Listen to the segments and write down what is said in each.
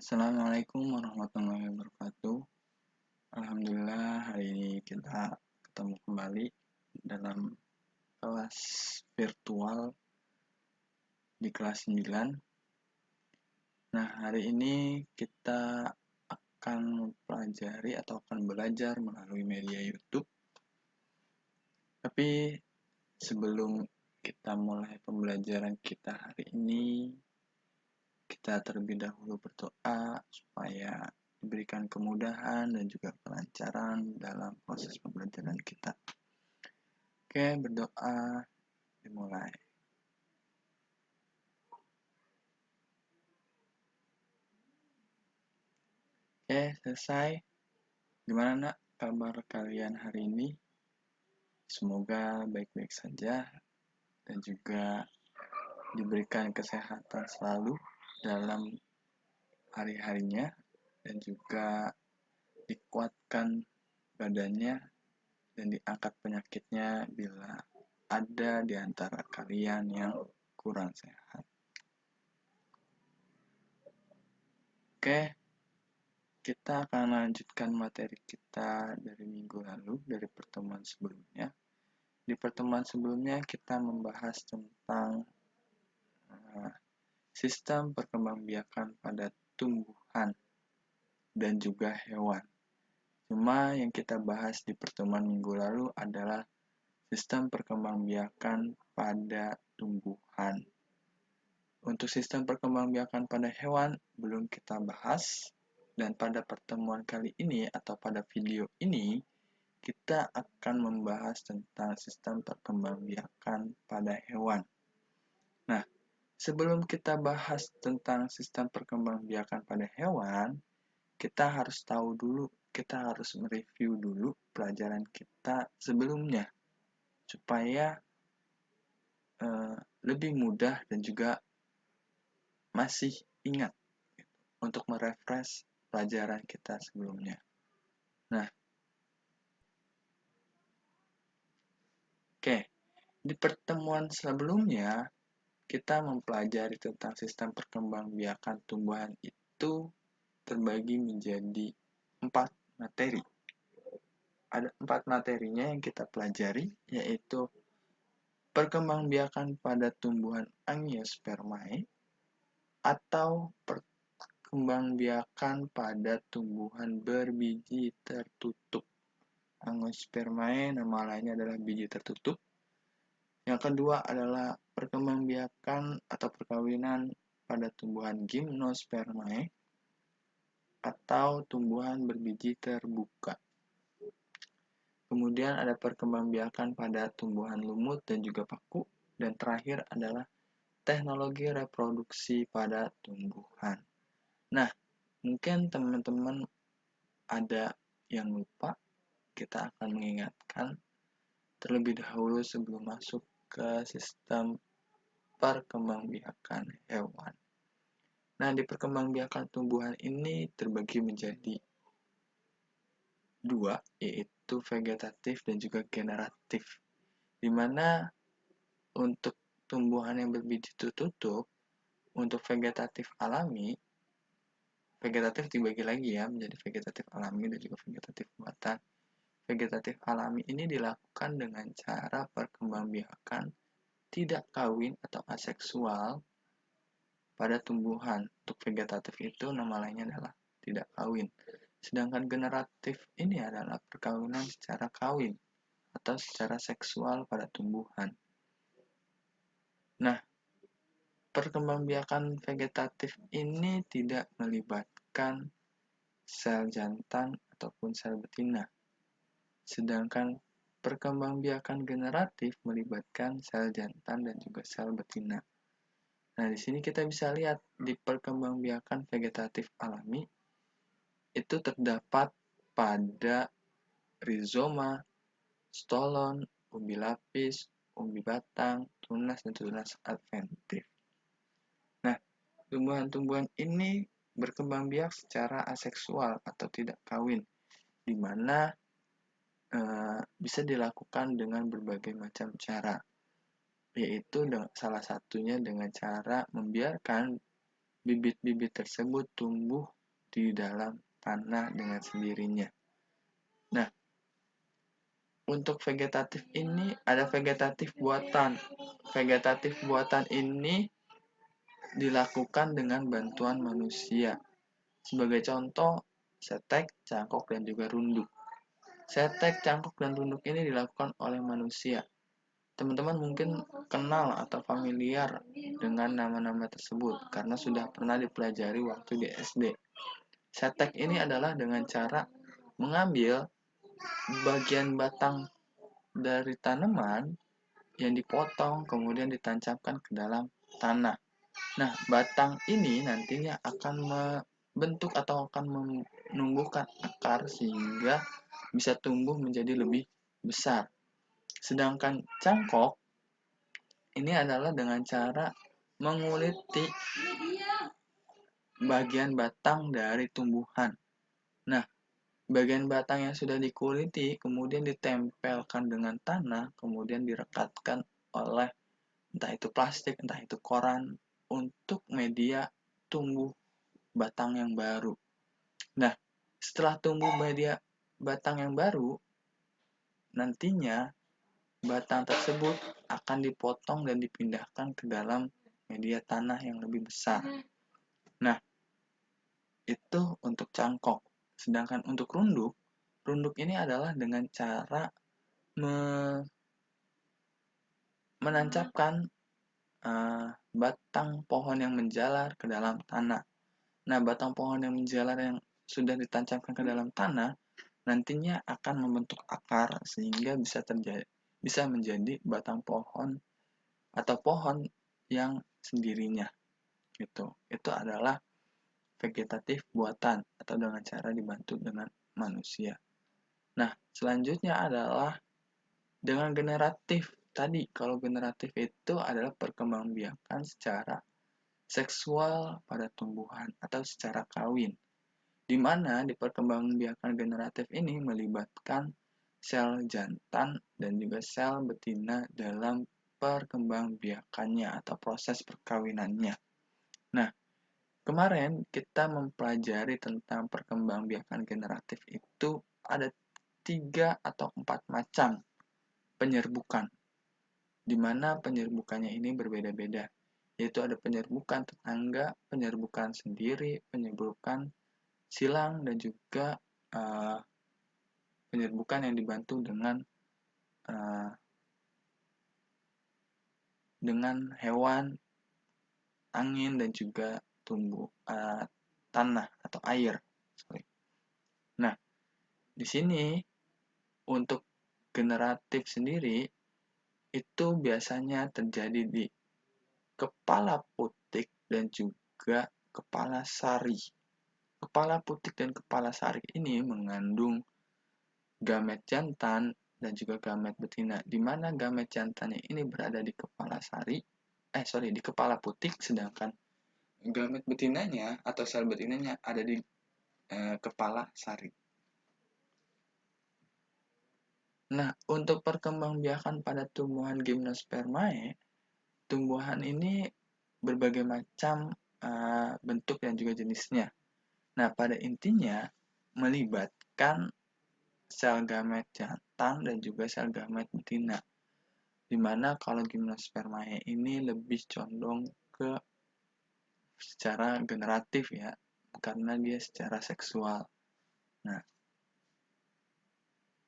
Assalamualaikum warahmatullahi wabarakatuh. Alhamdulillah hari ini kita ketemu kembali dalam kelas virtual di kelas 9. Nah, hari ini kita akan mempelajari atau akan belajar melalui media YouTube. Tapi sebelum kita mulai pembelajaran kita hari ini, kita terlebih dahulu berdoa supaya diberikan kemudahan dan juga kelancaran dalam proses pembelajaran kita. Oke, berdoa, dimulai. Oke, selesai. Gimana nak kabar kalian hari ini? Semoga baik-baik saja dan juga diberikan kesehatan selalu dalam hari-harinya dan juga dikuatkan badannya dan diangkat penyakitnya bila ada di antara kalian yang kurang sehat. Oke, kita akan lanjutkan materi kita dari minggu lalu, dari pertemuan sebelumnya. Di pertemuan sebelumnya kita membahas tentang sistem perkembangbiakan pada tumbuhan dan juga hewan. Cuma yang kita bahas di pertemuan minggu lalu adalah sistem perkembangbiakan pada tumbuhan. Untuk sistem perkembangbiakan pada hewan belum kita bahas, dan pada pertemuan kali ini atau pada video ini kita akan membahas tentang sistem perkembangbiakan pada hewan. Nah, sebelum kita bahas tentang sistem perkembangbiakan pada hewan, kita harus tahu dulu, kita harus mereview dulu pelajaran kita sebelumnya supaya lebih mudah dan juga masih ingat untuk merefresh pelajaran kita sebelumnya. Nah, oke, di pertemuan sebelumnya kita mempelajari tentang sistem perkembangbiakan tumbuhan itu terbagi menjadi 4 materi. Ada 4 materinya yang kita pelajari, yaitu perkembangbiakan pada tumbuhan Angiospermae atau perkembangbiakan pada tumbuhan berbiji tertutup. Angiospermae nama lainnya adalah biji tertutup. Yang kedua adalah perkembangbiakan atau perkawinan pada tumbuhan Gymnospermae atau tumbuhan berbiji terbuka. Kemudian ada perkembangbiakan pada tumbuhan lumut dan juga paku. Dan terakhir adalah teknologi reproduksi pada tumbuhan. Nah, mungkin teman-teman ada yang lupa, kita akan mengingatkan terlebih dahulu sebelum masuk ke sistem perkembangbiakan hewan. Nah, di perkembangbiakan tumbuhan ini terbagi menjadi 2, yaitu vegetatif dan juga generatif. Di mana untuk tumbuhan yang berbiji tertutup, untuk vegetatif alami, vegetatif dibagi lagi ya menjadi vegetatif alami dan juga vegetatif buatan. Vegetatif alami ini dilakukan dengan cara perkembangbiakan tidak kawin atau aseksual pada tumbuhan. Untuk vegetatif itu nama lainnya adalah tidak kawin. Sedangkan generatif ini adalah perkawinan secara kawin atau secara seksual pada tumbuhan. Nah, perkembangbiakan vegetatif ini tidak melibatkan sel jantan ataupun sel betina. Sedangkan perkembangbiakan generatif melibatkan sel jantan dan juga sel betina. Nah, di sini kita bisa lihat di perkembangbiakan vegetatif alami itu terdapat pada rizoma, stolon, umbi lapis, umbi batang, tunas, dan tunas adventif. Nah, tumbuhan-tumbuhan ini berkembang biak secara aseksual atau tidak kawin, di mana bisa dilakukan dengan berbagai macam cara, yaitu salah satunya dengan cara membiarkan bibit-bibit tersebut tumbuh di dalam tanah dengan sendirinya. Nah, untuk vegetatif ini ada vegetatif buatan. Vegetatif buatan ini dilakukan dengan bantuan manusia. Sebagai contoh, setek, cangkok, dan juga runduk. Setek, cangkok, dan runduk ini dilakukan oleh manusia. Teman-teman mungkin kenal atau familiar dengan nama-nama tersebut karena sudah pernah dipelajari waktu di SD. Setek ini adalah dengan cara mengambil bagian batang dari tanaman yang dipotong kemudian ditancapkan ke dalam tanah. Nah, batang ini nantinya akan membentuk atau akan menumbuhkan akar sehingga bisa tumbuh menjadi lebih besar. Sedangkan cangkok ini adalah dengan cara menguliti bagian batang dari tumbuhan. Nah, bagian batang yang sudah dikuliti kemudian ditempelkan dengan tanah, kemudian direkatkan oleh entah itu plastik, entah itu koran untuk media tumbuh batang yang baru. Nah, setelah tumbuh media batang yang baru, nantinya batang tersebut akan dipotong dan dipindahkan ke dalam media tanah yang lebih besar. Nah, itu untuk cangkok. Sedangkan untuk runduk, runduk ini adalah dengan cara menancapkan batang pohon yang menjalar ke dalam tanah. Nah, batang pohon yang menjalar yang sudah ditancapkan ke dalam tanah nantinya akan membentuk akar sehingga bisa menjadi batang pohon atau pohon yang sendirinya gitu. Itu adalah vegetatif buatan atau dengan cara dibantu dengan manusia. Nah, selanjutnya adalah dengan generatif. Tadi kalau generatif itu adalah perkembangbiakan secara seksual pada tumbuhan atau secara kawin, di mana di perkembangbiakan generatif ini melibatkan sel jantan dan juga sel betina dalam perkembangbiakannya atau proses perkawinannya. Nah, kemarin kita mempelajari tentang perkembangbiakan generatif itu ada 3 atau 4 macam penyerbukan, di mana penyerbukannya ini berbeda-beda, yaitu ada penyerbukan tetangga, penyerbukan sendiri, penyerbukan silang, dan juga penyerbukan yang dibantu dengan hewan, angin, dan juga tanah atau air. Nah, di sini untuk generatif sendiri itu biasanya terjadi di kepala putik dan juga kepala sari. Kepala putik dan kepala sari ini mengandung gamet jantan dan juga gamet betina, di mana gamet jantannya ini berada di kepala di kepala putik, sedangkan gamet betinanya atau sel betinanya ada di kepala sari. Nah, untuk perkembangbiakan pada tumbuhan Gymnospermae, tumbuhan ini berbagai macam bentuk dan juga jenisnya. Nah, pada intinya melibatkan sel gamet jantan dan juga sel gamet betina. Dimana kalau Gymnospermae ini lebih condong ke secara generatif ya, karena dia secara seksual. Nah,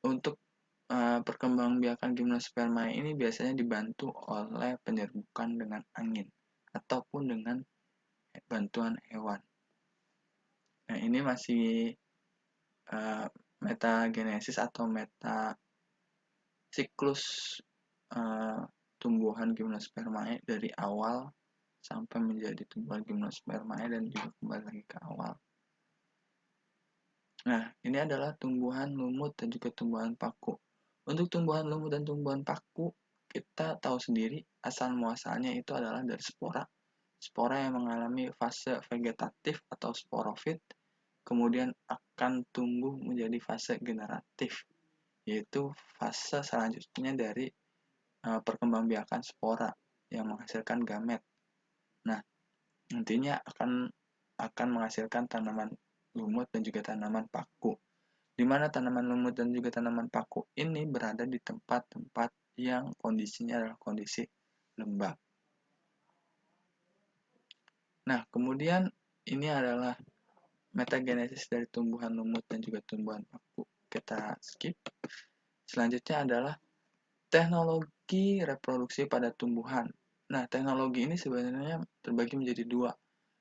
untuk perkembangbiakan Gymnospermae ini biasanya dibantu oleh penyerbukan dengan angin ataupun dengan bantuan hewan. Nah, ini masih metagenesis atau siklus tumbuhan Gymnospermae dari awal sampai menjadi tumbuhan Gymnospermae dan juga kembali lagi ke awal. Nah, ini adalah tumbuhan lumut dan juga tumbuhan paku. Untuk tumbuhan lumut dan tumbuhan paku, kita tahu sendiri asal muasalnya itu adalah dari spora. Spora yang mengalami fase vegetatif atau sporofit, kemudian akan tumbuh menjadi fase generatif, yaitu fase selanjutnya dari perkembangbiakan spora yang menghasilkan gamet. Nah, nantinya akan menghasilkan tanaman lumut dan juga tanaman paku. Di mana tanaman lumut dan juga tanaman paku ini berada di tempat-tempat yang kondisinya adalah kondisi lembab. Nah, kemudian ini adalah metagenesis dari tumbuhan lumut dan juga tumbuhan paku. Kita skip. Selanjutnya adalah teknologi reproduksi pada tumbuhan. Nah, teknologi ini sebenarnya terbagi menjadi dua,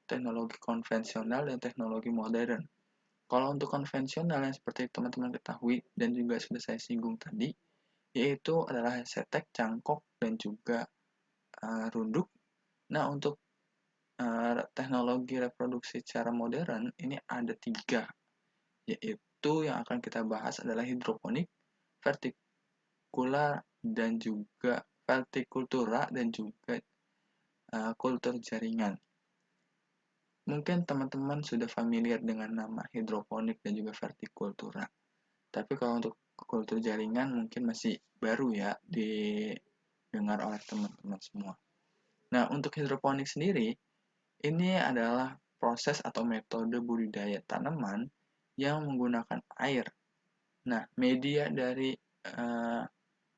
teknologi konvensional dan teknologi modern. Kalau untuk konvensional yang seperti teman-teman ketahui dan juga sudah saya singgung tadi, yaitu adalah setek, cangkok, dan juga runduk. Nah, untuk teknologi reproduksi secara modern ini ada 3, yaitu yang akan kita bahas adalah hidroponik, vertikultura dan juga kultur jaringan. Mungkin teman-teman sudah familiar dengan nama hidroponik dan juga vertikultura. Tapi kalau untuk kultur jaringan mungkin masih baru ya didengar oleh teman-teman semua. Nah, untuk hidroponik sendiri, ini adalah proses atau metode budidaya tanaman yang menggunakan air. Nah, media dari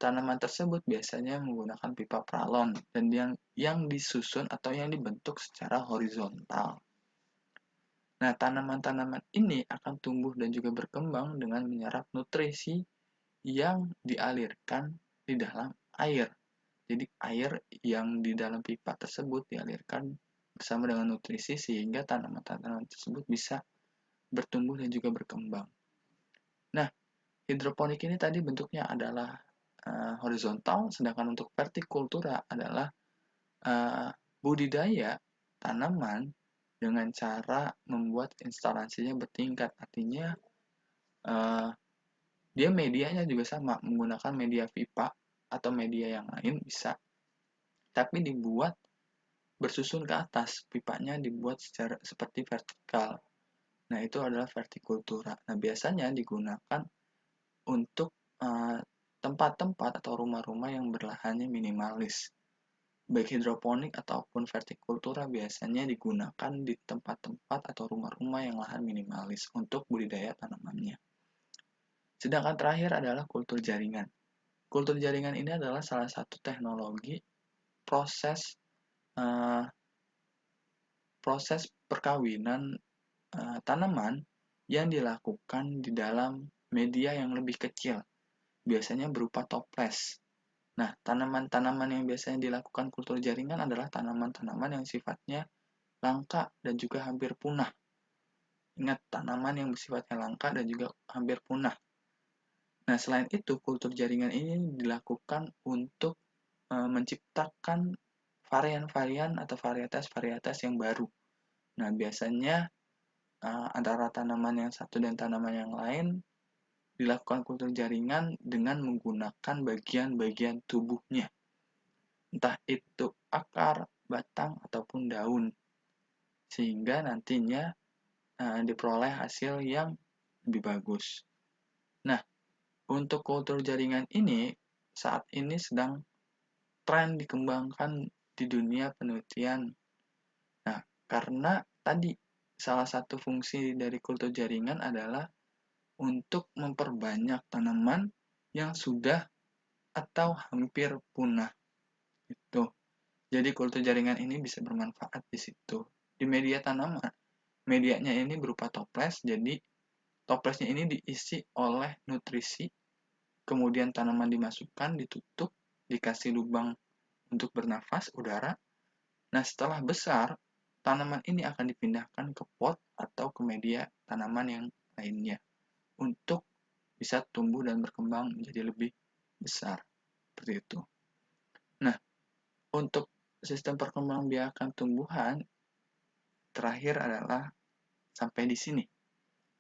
tanaman tersebut biasanya menggunakan pipa pralon dan yang disusun atau yang dibentuk secara horizontal. Nah, tanaman-tanaman ini akan tumbuh dan juga berkembang dengan menyerap nutrisi yang dialirkan di dalam air. Jadi, air yang di dalam pipa tersebut dialirkan bersama dengan nutrisi sehingga tanaman-tanaman tersebut bisa bertumbuh dan juga berkembang. Nah, hidroponik ini tadi bentuknya adalah horizontal, sedangkan untuk vertikultura adalah budidaya tanaman dengan cara membuat instalasinya bertingkat. Artinya dia medianya juga sama, menggunakan media pipa atau media yang lain bisa, tapi dibuat bersusun ke atas. Pipanya dibuat secara seperti vertikal. Nah, itu adalah vertikultura. Nah, biasanya digunakan untuk tempat-tempat atau rumah-rumah yang berlahannya minimalis. Baik hidroponik ataupun vertikultura biasanya digunakan di tempat-tempat atau rumah-rumah yang lahan minimalis untuk budidaya tanamannya. Sedangkan terakhir adalah kultur jaringan. Kultur jaringan ini adalah salah satu teknologi proses perkawinan tanaman yang dilakukan di dalam media yang lebih kecil, biasanya berupa toples. Nah, tanaman-tanaman yang biasanya dilakukan kultur jaringan adalah tanaman-tanaman yang sifatnya langka dan juga hampir punah. Ingat, tanaman yang bersifatnya langka dan juga hampir punah. Nah, selain itu, kultur jaringan ini dilakukan untuk menciptakan varian-varian atau varietas-varietas yang baru. Nah, biasanya antara tanaman yang satu dan tanaman yang lain dilakukan kultur jaringan dengan menggunakan bagian-bagian tubuhnya. Entah itu akar, batang, ataupun daun. Sehingga nantinya diperoleh hasil yang lebih bagus. Nah, untuk kultur jaringan ini saat ini sedang tren dikembangkan di dunia penelitian. Nah, karena tadi salah satu fungsi dari kultur jaringan adalah untuk memperbanyak tanaman yang sudah atau hampir punah. Itu. Jadi kultur jaringan ini bisa bermanfaat di situ. Di media tanaman, medianya ini berupa toples, jadi toplesnya ini diisi oleh nutrisi, kemudian tanaman dimasukkan, ditutup, dikasih lubang untuk bernafas udara. Nah, setelah besar, tanaman ini akan dipindahkan ke pot atau ke media tanaman yang lainnya untuk bisa tumbuh dan berkembang menjadi lebih besar. Seperti itu. Nah, untuk sistem perkembangbiakan tumbuhan, terakhir adalah sampai di sini.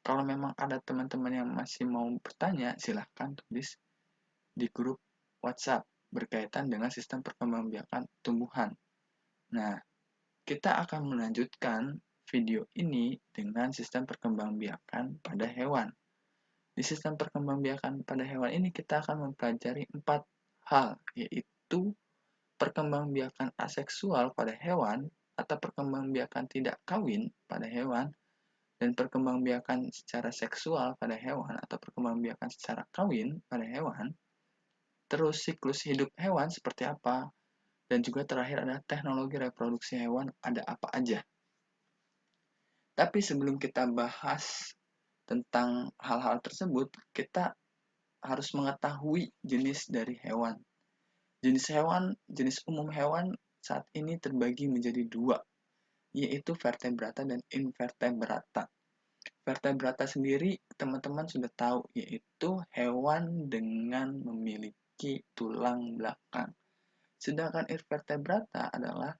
Kalau memang ada teman-teman yang masih mau bertanya, silahkan tulis di grup WhatsApp berkaitan dengan sistem perkembangbiakan tumbuhan. Nah, kita akan melanjutkan video ini dengan sistem perkembangbiakan pada hewan. Di sistem perkembangbiakan pada hewan ini kita akan mempelajari 4 hal, yaitu perkembangbiakan aseksual pada hewan, atau perkembangbiakan tidak kawin pada hewan dan perkembangbiakan secara seksual pada hewan atau perkembangbiakan secara kawin pada hewan, terus siklus hidup hewan seperti apa, dan juga terakhir ada teknologi reproduksi hewan ada apa aja. Tapi sebelum kita bahas tentang hal-hal tersebut, kita harus mengetahui jenis dari hewan. Jenis umum hewan saat ini terbagi menjadi dua, yaitu vertebrata dan invertebrata. Vertebrata sendiri teman-teman sudah tahu, yaitu hewan dengan memiliki tulang belakang. Sedangkan invertebrata adalah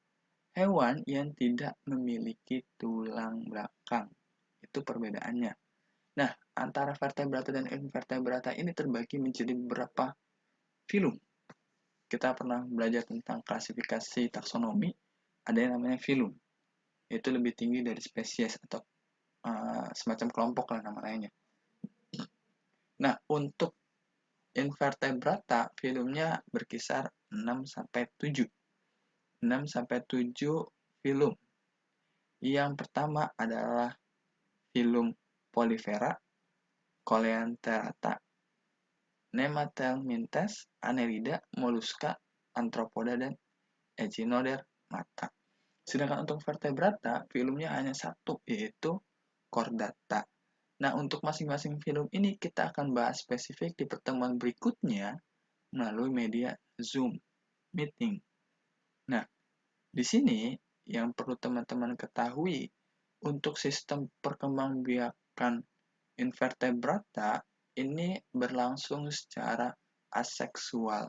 hewan yang tidak memiliki tulang belakang. Itu perbedaannya. Nah, antara vertebrata dan invertebrata ini terbagi menjadi beberapa filum. Kita pernah belajar tentang klasifikasi taksonomi, ada yang namanya filum. Itu lebih tinggi dari spesies atau semacam kelompok lah nama lainnya. Nah, untuk invertebrata filumnya berkisar 6-7. 6-7 filum. Yang pertama adalah filum Polyphera, Coleanterata, Nemathelminthes, Annelida, Mollusca, Arthropoda, dan Echinodermata. Sedangkan untuk vertebrata, filumnya hanya satu, yaitu Chordata. Nah, untuk masing-masing film ini kita akan bahas spesifik di pertemuan berikutnya melalui media Zoom meeting. Nah, di sini yang perlu teman-teman ketahui untuk sistem perkembangbiakan invertebrata ini berlangsung secara aseksual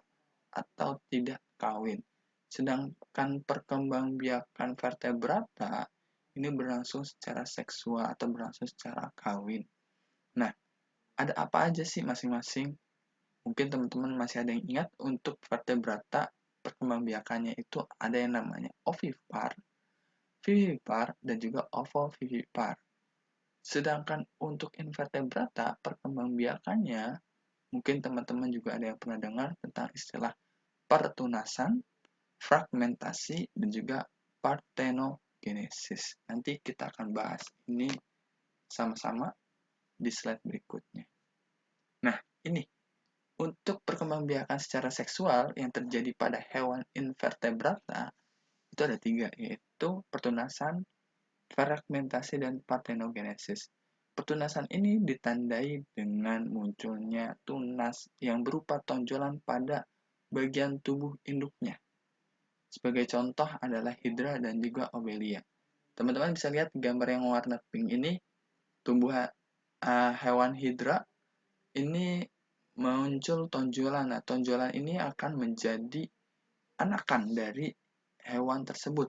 atau tidak kawin. Sedangkan perkembangbiakan vertebrata ini berlangsung secara seksual atau berlangsung secara kawin. Nah, ada apa aja sih masing-masing? Mungkin teman-teman masih ada yang ingat untuk vertebrata perkembangbiakannya itu ada yang namanya ovipar, vivipar, dan juga ovovivipar. Sedangkan untuk invertebrata perkembangbiakannya mungkin teman-teman juga ada yang pernah dengar tentang istilah pertunasan, fragmentasi, dan juga parthenogenesis. Nanti kita akan bahas ini sama-sama di slide berikutnya. Nah, ini untuk perkembangbiakan secara seksual yang terjadi pada hewan invertebrata itu ada 3, yaitu pertunasan, fragmentasi, dan parthenogenesis. Pertunasan ini ditandai dengan munculnya tunas yang berupa tonjolan pada bagian tubuh induknya. Sebagai contoh adalah hidra dan juga obelia. Teman-teman bisa lihat gambar yang warna pink ini, tumbuhan hewan hidra ini muncul tonjolan. Nah, tonjolan ini akan menjadi anakan dari hewan tersebut.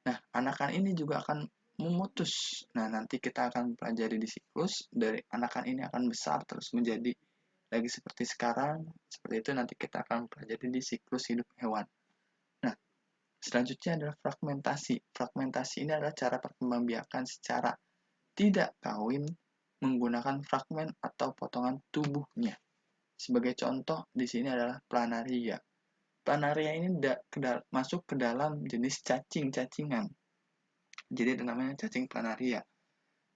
Nah, anakan ini juga akan memutus. Nah, nanti kita akan pelajari di siklus, dari anakan ini akan besar terus menjadi lagi seperti sekarang. Seperti itu nanti kita akan pelajari di siklus hidup hewan. Nah, selanjutnya adalah fragmentasi. Fragmentasi ini adalah cara perkembangbiakan secara tidak kawin menggunakan fragmen atau potongan tubuhnya. Sebagai contoh di sini adalah planaria. Planaria ini masuk ke dalam jenis cacing-cacingan. Jadi ada namanya cacing planaria.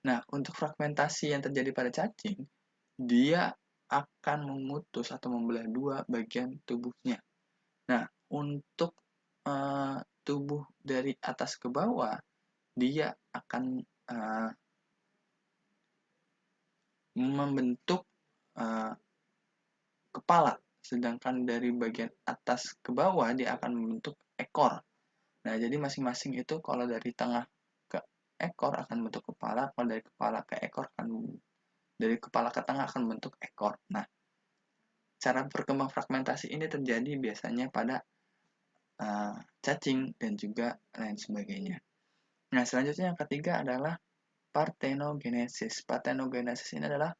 Nah, untuk fragmentasi yang terjadi pada cacing, dia akan memutus atau membelah dua bagian tubuhnya. Nah, untuk tubuh dari atas ke bawah, dia akan membentuk kepala, sedangkan dari bagian atas ke bawah dia akan membentuk ekor. Nah, jadi masing-masing itu kalau dari tengah ke ekor akan membentuk kepala, kalau dari kepala ke ekor dari kepala ke tengah akan membentuk ekor. Nah, cara berkembang fragmentasi ini terjadi biasanya pada cacing dan juga lain sebagainya. Nah, selanjutnya yang ketiga adalah parthenogenesis. Parthenogenesis ini adalah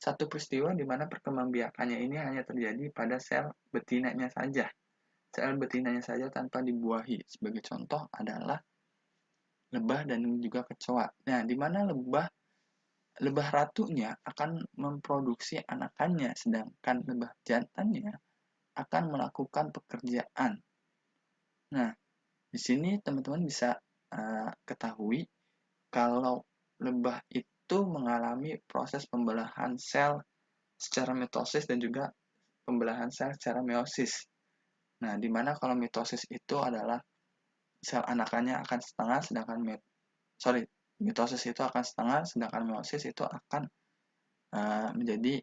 satu peristiwa di mana perkembangbiakannya ini hanya terjadi pada sel betinanya saja. Sel betinanya saja tanpa dibuahi. Sebagai contoh adalah lebah dan juga kecoa. Nah, di mana lebah ratunya akan memproduksi anakannya, sedangkan lebah jantannya akan melakukan pekerjaan. Nah, di sini teman-teman bisa ketahui kalau lebah itu mengalami proses pembelahan sel secara mitosis dan juga pembelahan sel secara meiosis. Nah, di mana kalau mitosis itu adalah sel anakannya akan setengah, sedangkan mitosis itu akan setengah, sedangkan meiosis itu akan menjadi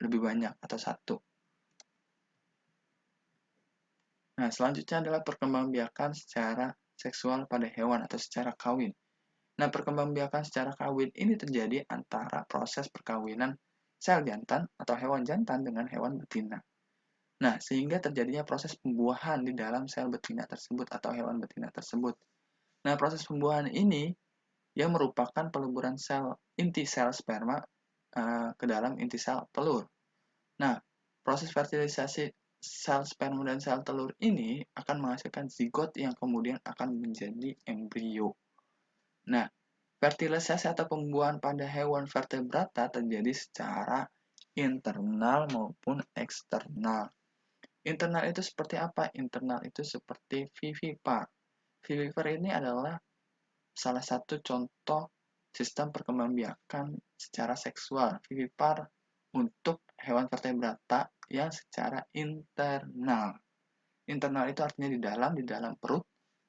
lebih banyak atau satu. Nah, selanjutnya adalah perkembangbiakan secara seksual pada hewan atau secara kawin. Nah, perkembangbiakan secara kawin ini terjadi antara proses perkawinan sel jantan atau hewan jantan dengan hewan betina. Nah, sehingga terjadinya proses pembuahan di dalam sel betina tersebut atau hewan betina tersebut. Nah, proses pembuahan ini yang merupakan peleburan inti sel sperma ke dalam inti sel telur. Nah, proses fertilisasi sel sperma dan sel telur ini akan menghasilkan zigot yang kemudian akan menjadi embrio. Nah, fertilisasi atau pembuahan pada hewan vertebrata terjadi secara internal maupun eksternal. Internal itu seperti apa? Internal itu seperti vivipar. Vivipar ini adalah salah satu contoh sistem perkembangbiakan secara seksual. Vivipar untuk hewan vertebrata yang secara internal. Internal itu artinya di dalam perut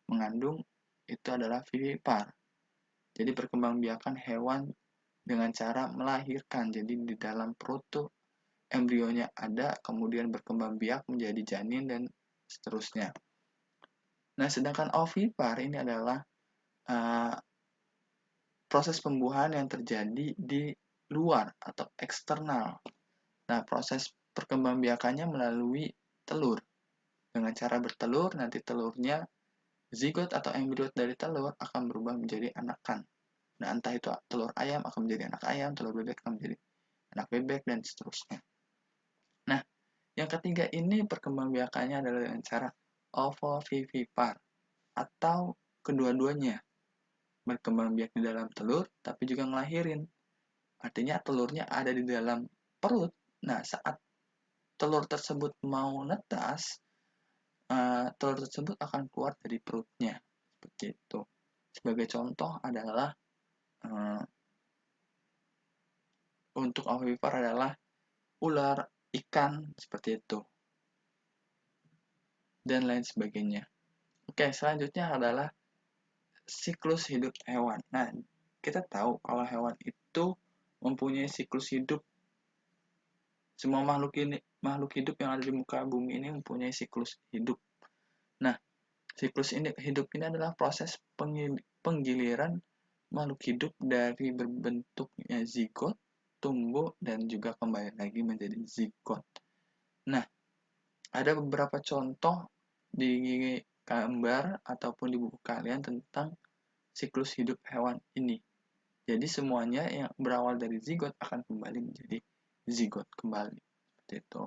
mengandung itu adalah vivipar. Jadi perkembangbiakan hewan dengan cara melahirkan. Jadi di dalam perut tuh embrionya ada, kemudian berkembang biak menjadi janin dan seterusnya. Nah, sedangkan ovipar ini adalah proses pembuahan yang terjadi di luar atau eksternal. Nah, proses perkembangbiakannya melalui telur. Dengan cara bertelur, nanti telurnya, zigot atau embrio dari telur akan berubah menjadi anakan. Nah, entah itu telur ayam akan menjadi anak ayam, telur bebek akan menjadi anak bebek, dan seterusnya. Nah, yang ketiga ini perkembangbiakannya adalah dengan cara ovovivipar atau kedua-duanya berkembang biak di dalam telur, tapi juga ngelahirin. Artinya telurnya ada di dalam perut. Nah, saat telur tersebut mau netas, telur tersebut akan keluar dari perutnya. Seperti itu. Sebagai contoh adalah untuk ovipar adalah ular, ikan, seperti itu. Dan lain sebagainya. Oke, selanjutnya adalah siklus hidup hewan. Nah, kita tahu kalau hewan itu mempunyai siklus hidup. Semua makhluk hidup yang ada di muka bumi ini mempunyai siklus hidup. Nah, siklus hidup ini adalah proses penggiliran makhluk hidup dari berbentuknya zigot, tumbuh, dan juga kembali lagi menjadi zigot. Nah, ada beberapa contoh di gambar ataupun di buku kalian tentang siklus hidup hewan ini. Jadi semuanya yang berawal dari zigot akan kembali menjadi zigot kembali. Seperti itu.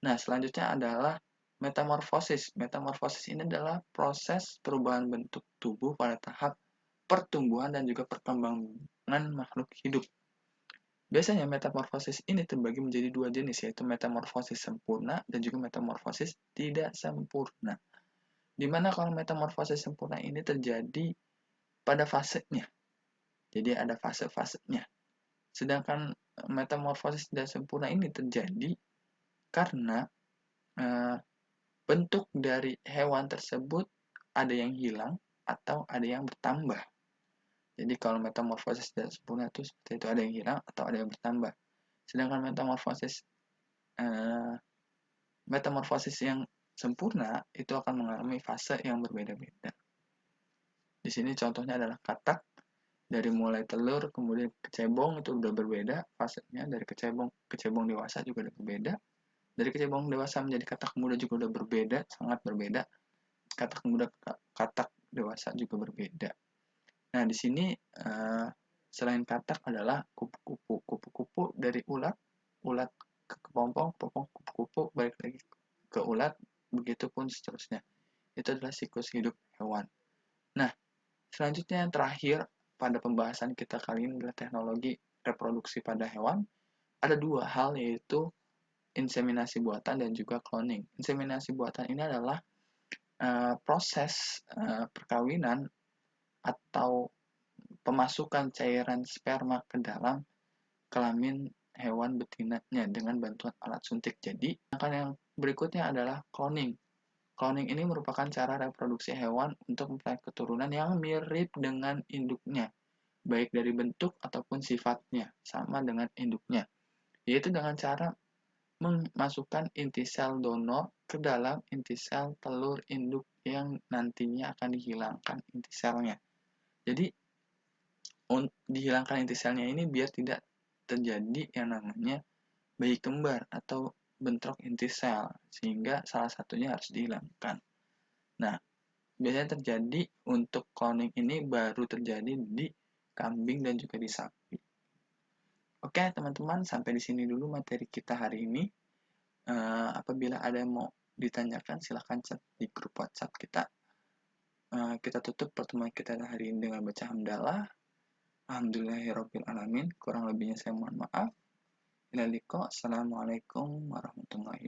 Nah, selanjutnya adalah metamorfosis. Metamorfosis ini adalah proses perubahan bentuk tubuh pada tahap pertumbuhan dan juga perkembangan makhluk hidup. Biasanya metamorfosis ini terbagi menjadi dua jenis, yaitu metamorfosis sempurna dan juga metamorfosis tidak sempurna. Dimana kalau metamorfosis sempurna ini terjadi pada fasenya. Jadi ada fase-fasenya. Sedangkan metamorfosis tidak sempurna ini terjadi karena bentuk dari hewan tersebut ada yang hilang atau ada yang bertambah. Jadi kalau metamorfosis tidak sempurna itu seperti itu, ada yang hilang atau ada yang bertambah. Sedangkan metamorfosis yang sempurna itu akan mengalami fase yang berbeda-beda. Di sini contohnya adalah katak, dari mulai telur kemudian kecebong itu udah berbeda fasenya, dari kecebong dewasa juga udah berbeda, dari kecebong dewasa menjadi katak muda juga udah berbeda, sangat berbeda. Katak muda, katak dewasa juga berbeda. Nah, di sini selain katak adalah kupu-kupu. Kupu-kupu dari ulat ke kepompong, kupu-kupu balik lagi ke ulat, begitupun seterusnya. Itu adalah siklus hidup hewan. Nah, selanjutnya yang terakhir pada pembahasan kita kali ini adalah teknologi reproduksi pada hewan. Ada dua hal, yaitu inseminasi buatan dan juga cloning. Inseminasi buatan ini adalah proses perkawinan atau pemasukan cairan sperma ke dalam kelamin hewan betinanya dengan bantuan alat suntik. Jadi, yang berikutnya adalah cloning. Cloning ini merupakan cara reproduksi hewan untuk memperoleh keturunan yang mirip dengan induknya, baik dari bentuk ataupun sifatnya, sama dengan induknya, yaitu dengan cara memasukkan inti sel donor ke dalam inti sel telur induk yang nantinya akan dihilangkan inti selnya. Jadi, dihilangkan inti selnya ini biar tidak terjadi yang namanya bayi kembar atau bentrok inti sel, sehingga salah satunya harus dihilangkan. Nah, biasanya terjadi untuk cloning ini baru terjadi di kambing dan juga di sapi. Oke, teman-teman, sampai di sini dulu materi kita hari ini. Apabila ada yang mau ditanyakan, silahkan chat di grup WhatsApp kita. Kita tutup pertemuan kita hari ini dengan baca hamdalah. Alhamdulillahirrabbilalamin. Kurang lebihnya saya mohon maaf. Assalamualaikum warahmatullahi